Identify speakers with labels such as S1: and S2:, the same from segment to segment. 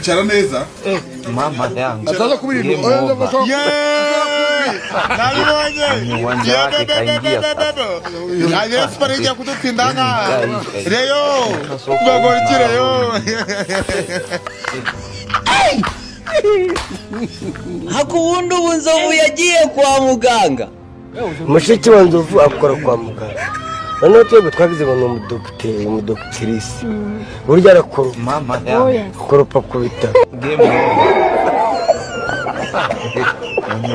S1: icara neza
S2: mama yangu
S1: ataza kubirinda nabibonye
S2: uwanja wake kaingia sasa
S1: Aje siparejea kututindanga Reyo bagorikire yo
S3: Hakubundi ubunzovu yagiye kwa muganga
S4: mushiki wa Nzovu akora kwa muganga none twebwe twagize ngo n'umudokiteri umudokiterisi burya arakora
S2: mama yangu
S4: akoropa ku bitaro
S2: game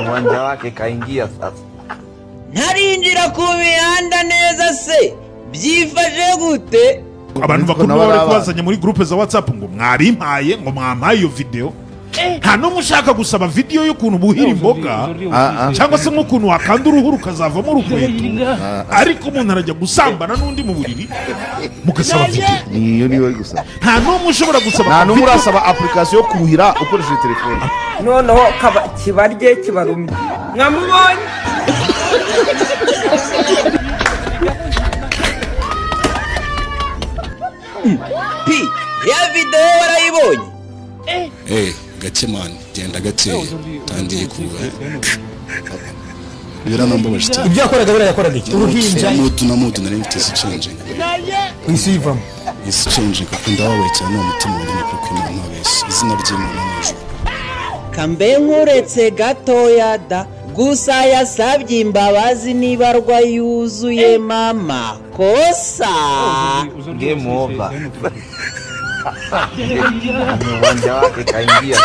S2: uwanja wake kaingia sasa
S3: ntarinjira ku mihanda neza se byifashe gute
S5: abantu bakuru bari kubazanya muri groupe za WhatsApp ngo mwarimpaye ngo mwampaye iyo video nta no mushaka gusaba video y'ukuntu buhira imboga cyangwa se nk'ukuntu wakanda uruhu rukazavamo urukweto ariko umuntu arajya gusambana n'undi mu buriri mugasaba video
S1: niyo ari gusaba
S5: nta no mushobora gusaba
S1: nta no murasaba application yo kuruhira ukoresheje telefone
S6: noneho kibarye kibarumye mwamubonye
S3: pi ya video warayibonye
S7: gake man genda gake tangiye kuba biranambabaje cyane
S4: ibyo yakoraga birayakoraga iki uruhinja
S7: mutu nari mfite isi change
S4: isivamo
S7: isi change kuko ndababaye cyane umutima wanjye ni kuko Imana wese izina ry'Imana n'ijuru
S3: kambe nkuretse gatoya da gusa yasabye imbabazi nibarwa yuzuye mama kosa
S2: game over uwanja wake kaingia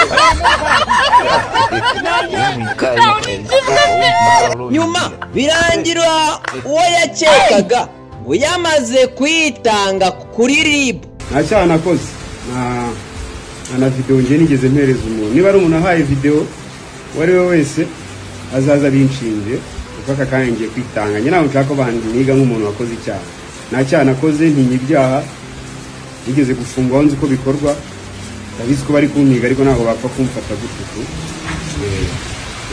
S3: nyuma birangira uwo yakekaga uyamaze kwitanga kuri RIB
S8: nacyo nakoze na video nje nigeze mpereza umuntu niba ari umuntu ahaye video wari we wese azaza binshinje ukaka kandi ngiye kwitanga nyina nshaka ko bandiniga nk'umuntu wakoze icyaha nacyo nakoze ntinyibyaha nigeze gufungwa nzi ko bikorwa ndabizi ko bari kuntiga ariko ntago bapfa kumfata gutuku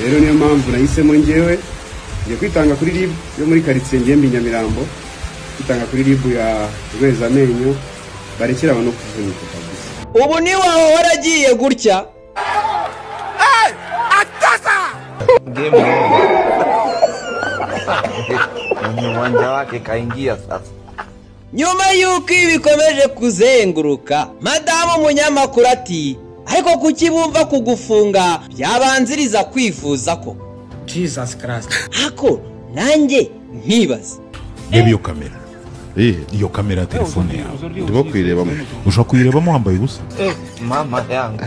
S8: rero niyo mpamvu nahisemo njyewe ngiye kwitanga kuri RIB yo muri quartier ngembi Nyamirambo kwitanga kuri RIB ya Rwezamenyo barekera abantu kuvunika kabisa
S3: ubu ni waho waragiye gutya
S1: atasa
S2: game over uwanja wake kaingia sasa
S3: nyuma yuko ibikomeje kuzenguruka madamu munyamakuru ati ariko kuki bumva kugufunga byabanziriza kwivuza ko
S4: Jesus Christ
S3: hako nanjye nkibaza
S5: reba iyo kamera iyo kamera ya telefone yawe
S1: ndimo kwirebamo
S5: ushaka kuyirebamo wambaye ubusa
S2: mama yangu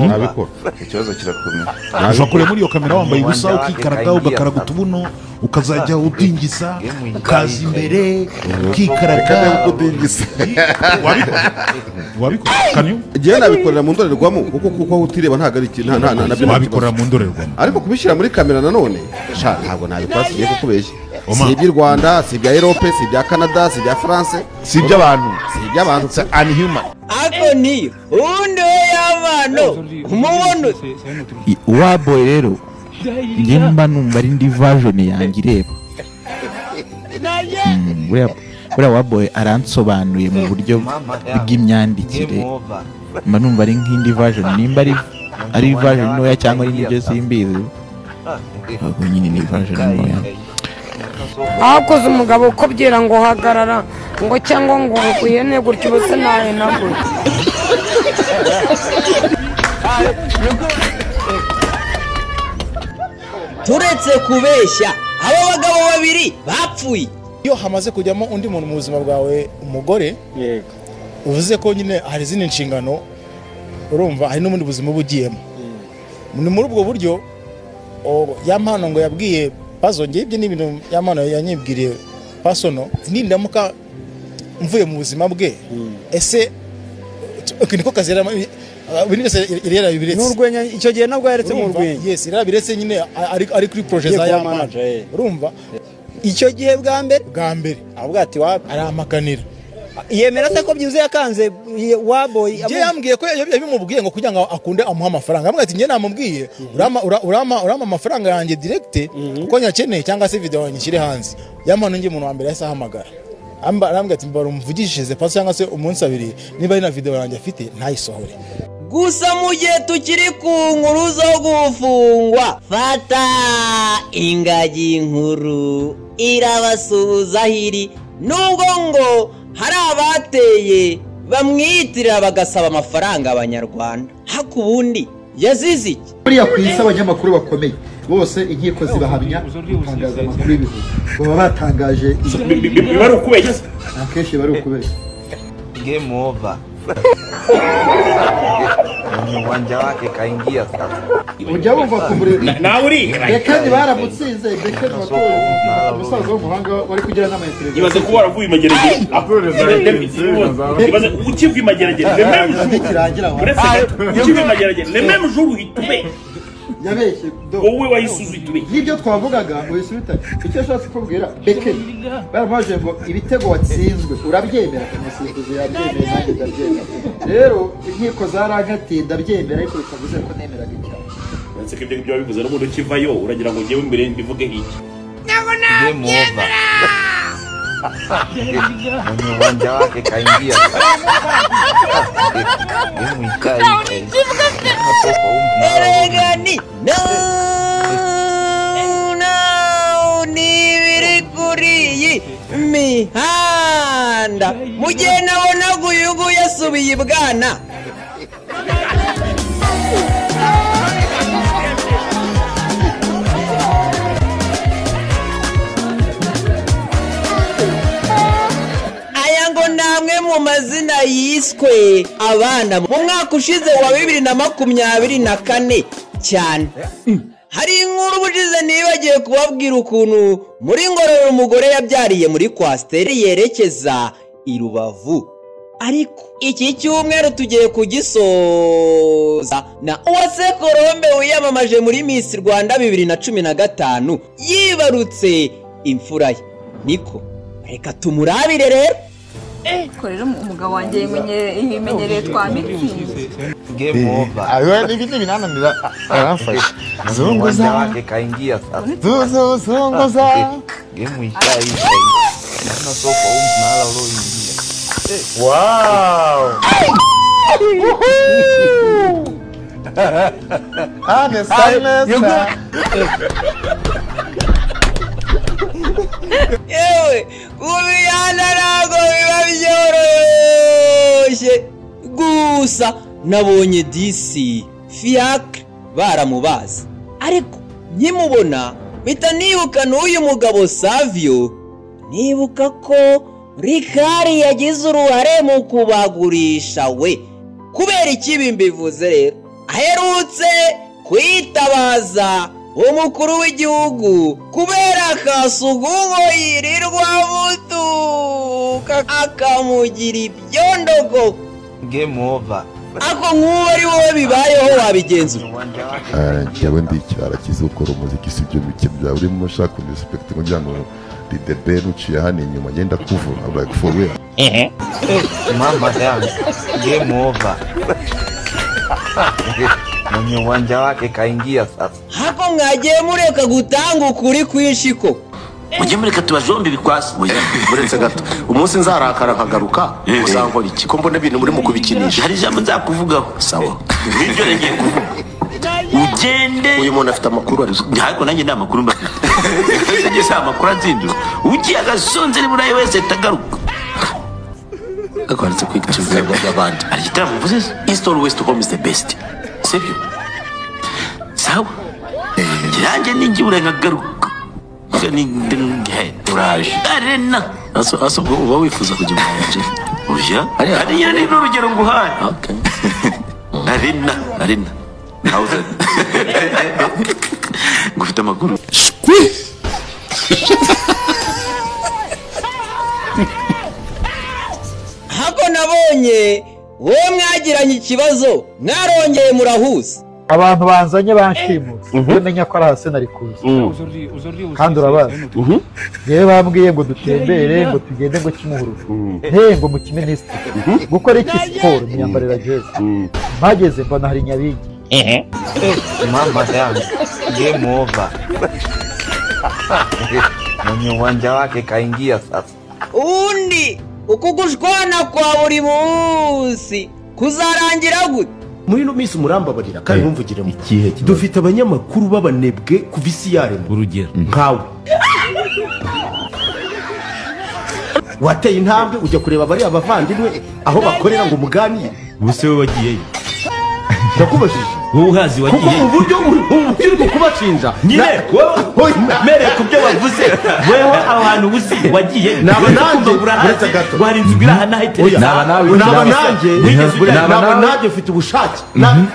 S1: nabikora ikibazo kirakomeye
S5: ushaka kureba muri iyo kamera wambaye ubusa ukikaraga ugakaraga utubuno ukazajya udingisa ukaza imbere ukikaraga
S1: udingisa
S5: wabikora kanyo
S1: igihe nabikorera mu ndorerwamo kuko utireba ntago ari nabyo
S5: wabikorera mu ndorerwamo
S1: ariko kubishyira muri kamera nanone ntabwo nabikora sigiye kukubeshya si iby'i Rwanda si ibya Europe si ibya Canada si ibya France si iby'abantu c'est unhuman
S3: ako niyo ubundi we y'abana umubona
S9: waboye rero njye mba numva ari indi version yanjye ireba buriya waboye aransobanuye mu buryo bw'imyandikire mba numva ari nk'indi version nimba ari version ntoya cyangwa ari n'ibyo simbizi ahubwo nyine ni version ntoya
S6: akoze umugabo uko byera ngo hagarara ngo cyangwa ngo uyene gutyo bose naye nabwo
S3: turetse kubeshya abo bagabo babiri bapfuye
S10: iyo hamaze kujyamo undi muntu mu buzima bwawe umugore uvuze ko nyine hari izindi nshingano urumva hari n'ubundi buzima bugiyemo ni muri ubwo buryo ya mpano ngo yabwiye bazongeye ibyo n'ibintu ya mpano yanyibwiriye pasono nindamuka mvuye mu buzima bwe ese niko kazi irera bibiretse
S4: n'urwenya icyo gihe nabwo yaretse mu rwenya
S10: yes irera biretse nyine ari kuri projet za ya mpano urumva
S4: icyo gihe bwa mbere
S10: avuga ati ari amakanira
S4: yemera se ko byuzuye yakanze waboy
S10: yambwiye ko yabimubwiye ngo kugira ngo akunde amuha amafaranga avuga ati njye namubwiye urama amafaranga yanjye direct kuko nyakeneye cyangwa se video nyishyire hanze yamano nge umuntu wa mbere yahise ahamagara arambwira ati mbara umvugishije pasi cyangwa se umunsi abiri niba ari na video yanjye afite ntayisohore
S3: gusa mu gihe tukiri ku nkuru zo gufungwa fata ingagi nkuru irabasuhuza hiri nubwo ngo hari abateye bamwiyitirira bagasaba amafaranga abanyarwanda haku ubundi yazize iki
S11: buriya ku isi abanyamakuru bakomeye bose inkiko zibahamya gutangaza amakuru y'ibihugu baba batangaje
S12: bari ukubeshya
S11: akenshi bari ukubeshya
S2: game over uwanja wake kaingia sasa
S11: ujya wumva kumureba
S12: nawe uri
S11: Bekeni baramutsinze Bekeni wakoze umusaza w'umuhanga wari kugira nama ya televiziyo
S12: ibaze kuba waravuye imageragere ibaze ukiva imageragere ukiva imageragere le même jour uhitume
S11: yabeshye
S12: wowe wayisuzitume
S11: nibyo twavugaga uyisubita icyo ashatse kubwira Bekeni baramubaje ngo ibitego watsinzwe urabyemera umusifuzi yabyemeye nanjye ndabyemera rero inkiko zarankatiye ndabyemera ariko bitavuze ko nemeraga icyaha
S12: nseke ibyo ngibyo bivuze n'umuntu ukivayo uragira ngo ngewe imbere mbivuge iki
S2: game over mwenye uwanja wake kaingia
S3: Eregani no nibiri kuriyi mihanda mugihe nabonaga uyu nguyu yasubiye ibwana namwe mu mazina yiswe abana mu mwaka ushize wa 2024 cyane hari inkuru bushize nibagiye kubabwira ukuntu muri Ngororero umugore yabyariye muri kwasteri yerekeza i Rubavu ariko iki cyumweru tugiye kugisoza na Uwase Colombe wiyamamaje muri Miss Rwanda 2015 yibarutse imfura ye niko reka tumurabire rero
S13: korera umugabo wanjye yimenyereye twamitsinze
S2: game over
S14: ayo n'ibindi binananira aramfasha zunguza
S2: wake kaingia sasa
S14: zunguza
S2: game ikaisha na sofa mnala uloingia
S14: wow
S3: yewe kubiyana ntabwo biba byoroshye gusa nabonye disi Fiacre baramubaza ariko nkimubona mpita nibuka n'uyu mugabo Savio nibuka ko Ricari yagize uruhare mu kubagurisha we kubera ikibi mbivuze rero aherutse kwitabaza umukuru w'igihugu kubera akasugugo yirirwa mutuka akamugira ibyondogo
S2: game over
S3: ako nk'uwo ari wowe bibayeho wabigenza
S15: njyewe ndi ikirara kizi gukora umuziki si ibyo bike byawe urimo ushaka kundisipegiti kugira ngo ridebe nuciye hano inyuma ngenda kuvura like for real
S2: mama yangu game over mwenye uwanja wake kaingia sasa
S3: hako mwagiye mureka gutanga ukuri kwishiko
S16: ujye mureka tubajombe bikwasi
S17: buretse gato umunsi nzarakara nkagaruka uzankora iki ko mbona ibintu muri mu kubikinisha
S16: hari ijambo nzakuvugaho
S17: sawa
S16: nibyo nagiye kuvuga ugende
S17: uyu muntu afite amakuru ari
S16: ariko nanjye nta makuru mbafite ese se amakuru azindu ugiye agasonze ni burayi wese tagaruka
S17: akwaretse kwiga cy'ubwabo bw'abandi
S16: ari gitaramo mvuze
S17: East All West Home is the best
S16: sibyo sawa yanjye ninjye urengagaruka
S17: uraje
S16: arena
S17: aso uba wifuza kujya mu nje
S16: uja ariya ni urugero nguhaye arena hauze ngufite amakuru
S3: hako nabonye wowe mwagiranye ikibazo mwarongeye murahuza
S11: abantu banzanye banshimutse menya ko ari hasi nari kuza kandi urabazi yewe bambwiye ngo dutembere ngo tugende ngo Kimihurura ngo mu Kiministri gukora iki siporo imyambarira jezi mpageze mbona hari Nyabigi
S2: mama yangu game over mwenye uwanja wake kaingia sasa
S3: undi uko gushwana kwa buri munsi kuzarangira gute
S17: muri ino minsi murambabarira kandi ntumvugiremo dufite abanyamakuru b'abanebwe kuva isi yaremwe urugero nkawe wateye intambwe ujya kureba bari abavandimwe aho bakorera ngo muganire
S18: ubuse we wagiyeyo
S17: ndakubajije
S18: wowe uhazi wagiye
S17: kuko uburyo uri kubashinja
S18: nyine mere ku byo bavuze weho aho hantu uzi wagiye
S17: naba nanjye uretse gato
S18: wari inzu biraha nahite
S17: naba nanjye ufite ubushake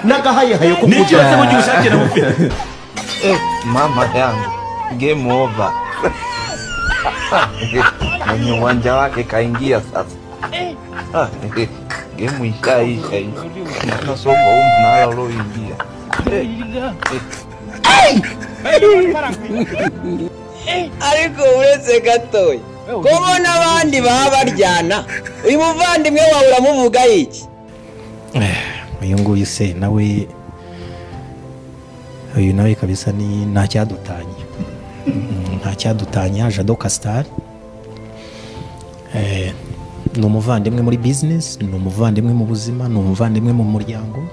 S17: n'agahayehaye ko
S18: n'icyo se mu ubushake namufite
S2: mama yangu game over mwenye uwanja wake kaingia sasa game ishaisha hii na soko huu mnala ulioingia
S3: ariko uretse gatoya ko n'abandi baba baryana uyu muvandimwe wawe uramuvuga iki
S19: uyu nguyu se nawe uyu nawe kabisa ni nta cyadutanya Jado Castar ni umuvandimwe muri business, ni umuvandimwe mu buzima, ni umuvandimwe mu muryango.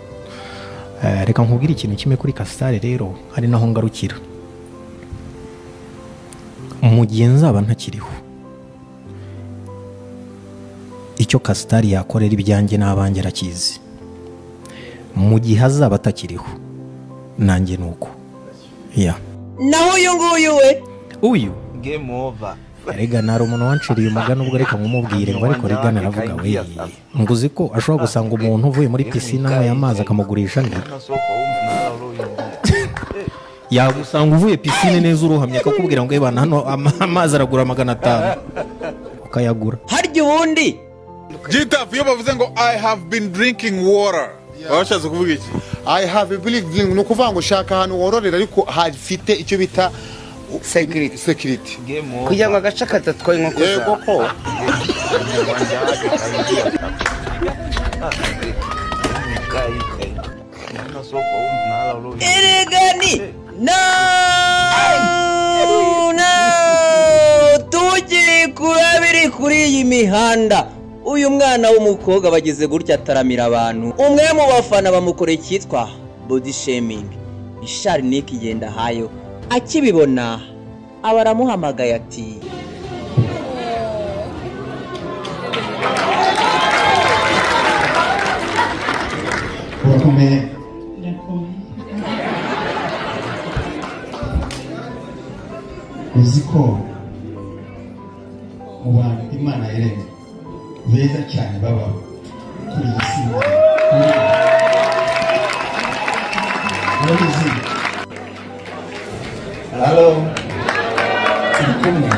S19: Reka nkubwire ikintu kimwe kuri Castar rero hari naho ngarukira. Mu gihe nzaba ntakiriho, icyo Castar yakorera ibyanjye n'abanjye arakizi. Mu gihe azaba atakiriho nanjye nuko
S3: naho uyu nguyu we
S19: uyu
S2: game over.
S19: Rega nari umuntu wanciriye umugani ubwo reka nkumubwire ngo ariko rega naravuga we nguzi ko ashobora gusanga umuntu uvuye muri piscine anywa amazi akamugurisha ndi yagusanga uvuye piscine neza uruhamye akakubwira ngo ebana hano amazi aragura 500 ukayagura
S3: harya ubundi
S20: Gitafu iyo bavuze ngo I have been drinking water washatse kuvuga iki
S11: I have believed no kuvuga ngo shaka hano wororera ariko hafite icyo bita security
S4: kugira ngo agace katatwaye inkoko
S11: yego ko
S3: Eregani tujye kurabiri kuri iyi mihanda uyu mwana w'umukobwa bagize gutya ataramira abantu umwe mu bafana bamukoreye cyitwa body shaming ishari niki igenda hayo akibibona abaramuhamagaye ati
S11: urakomeye uzi ko mu bantu Imana yaremye beza cyane babaho kuri iyi si urabizi halo turi kumwe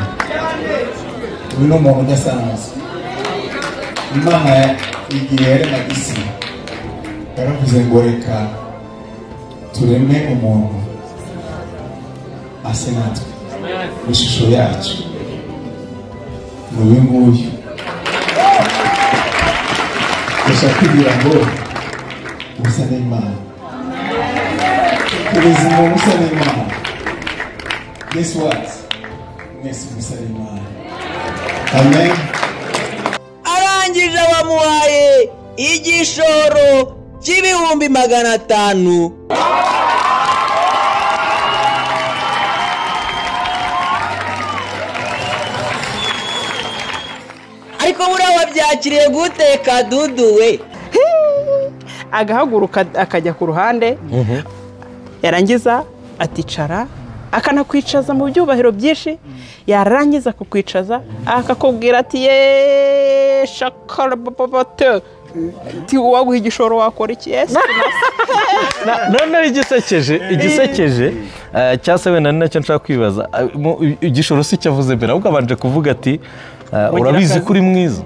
S11: uyu ni umuntu udasanzwe Imana igihe yaremaga isi yaravuze ngo reka tureme umuntu ase natwe mu ishusho yacu uyu nguyu gusa kugira ngo usa n'Imana kureza umuntu usa n'Imana guess what mwese musa n'Imana amen
S3: arangije abamuhaye igishoro cy'ibihumbi 500 ariko buriya wabyakiriye gute Kadudu we
S21: agahaguruka akajya ku ruhande yarangiza aticara akanakwicaza mu byubahiro byinshi yarangiza kukwicaza akakubwira ati ye shakarababote ti waguha igishoro wakora iki ese
S22: none igisekeje cyase wenda nacyo nshaka kwibaza igishoro si cyavuze mbere ahubwo abanje kuvuga ati urabizi kuri mwiza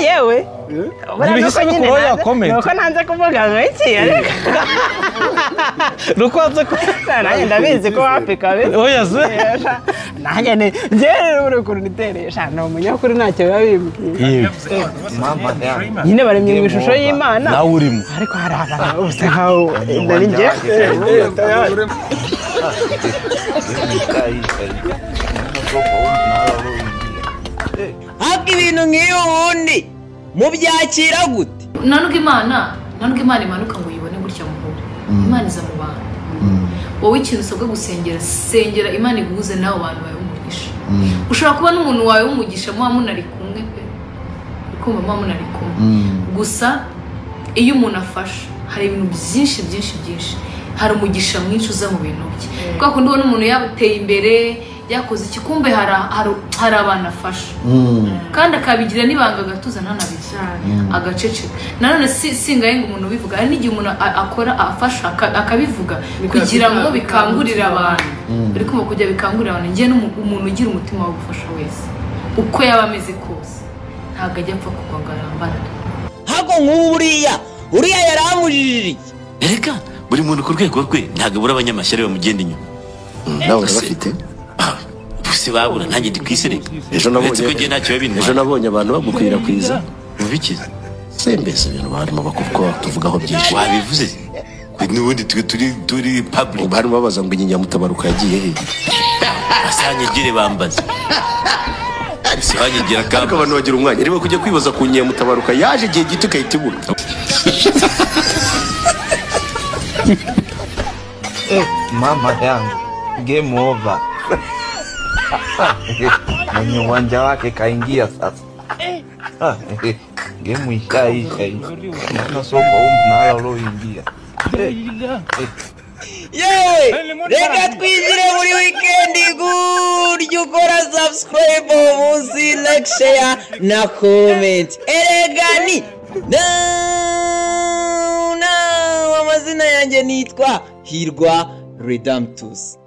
S21: yewe
S22: ntibihise bikuraho ya comment
S21: nuko nanze kuvuga ngo iki
S22: nuko wanze
S21: nanjye ndabizi ko hafi kabisa
S22: oya se
S21: nanjye njyewe uri kuniteresha ni umunyakuri ntacyo biba bimbwiye nyine baremye mu ishusho y'Imana
S22: nawe urimo
S21: ariko hari abantu bose nkaho nari njye
S3: haka ibintu nk'iyo ubundi mubyakira gute
S23: nubwo Imana
S7: ntabwo Imana imanuka ngo uyibone gutya muhure Imana iza mu bantu wowe ikintu usabwa gusengera sengera Imana iguhuze nawe abantu bawe umugisha ushobora kuba n'umuntu wawe umugisha muba munari kumwe pe kumva muba munari kumwe gusa iyo umuntu afasha hari ibintu byinshi hari umugisha mwinshi uza mu bintu bye kwa kundi ubona umuntu yabuteye imbere yakoze ikikumbe hari abantu afasha kandi akabigira n'ibanga gatuza ntanabiza agaceceka nanone singaye ngo umuntu bivuga hari n'igihe umuntu akora afasha akabivuga kugira ngo bikangurire abantu ariko mu kujya bikangurira abantu ngiye n'umuntu ugira umutima wo gufasha wese uko yaba ameze kose ntabwo ajya apfa kugwa ngo arambarare
S3: hago uriya yaramujijije
S16: reka buri muntu ku rwego rwe ntabwo abura abanyamashyari bamugenda inyuma
S4: nawe urabafite
S16: bose babura nanjye ndi kwisereka
S4: ejo nabonye abantu bagukwirakwiza
S16: ubikiza
S4: sembese ibintu barimo bakubwo tuvugaho byinshi
S16: wabivuze n'ubundi turi public
S4: barimo babaza ngo inyinya mutabaruka yagiye he
S16: asanyegere bambaza sibanyigira
S4: kandi abantu bagira umwanya rero kujya kwibaza ku nyinya mutabaruka yaje igihe gito kayitibura
S2: Mama yangu game over. Mwenye uwanja wake kaingia sasa. Game ishaisha hii. Naona sofa mnala ulioingia.
S3: Yewe reka twizire muri weekend guryo ukora subscribe munsi like share na comment eregani amazina yanjye nitwa Hirwa Redemptus.